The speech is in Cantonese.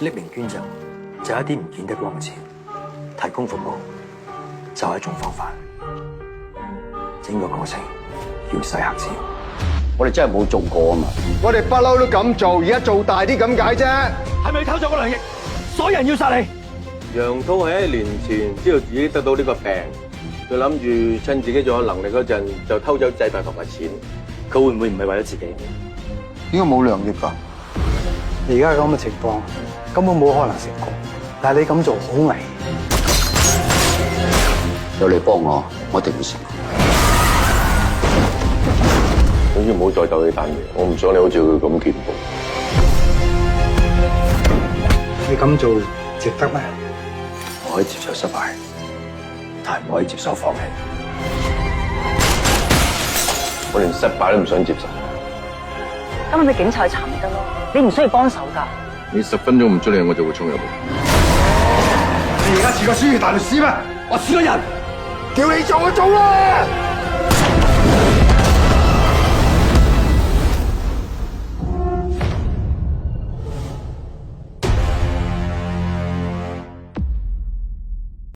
匿名捐贈就係一啲唔見得光嘅錢，提供服務就係一種方法。整個過程要洗黑錢。我哋真係冇做過啊嘛！我哋不嬲都咁做，而家做大啲咁解啫。係咪偷咗個2億？所有人要殺你！楊濤喺1年前知道自己得到呢個病，佢諗住趁自己仲有能力嗰陣就偷走祭品同埋錢。佢會唔會唔係為咗自己？點解冇2億㗎？而家咁嘅情況根本冇可能成功，但係你咁做好危險。有你幫我，我一定會成功。總之唔好再鬥呢單嘢，我唔想你好似佢咁見報。你咁做值得咩？我可以接受失敗，但係唔可以接受放棄。我連失敗都唔想接受。咁咪俾警察去查咪得咯？你唔需要幫手㗎。你10分鐘唔出嚟，我就會衝入去。你而家似個書記大律師咩？我似個人，叫你做就做啦！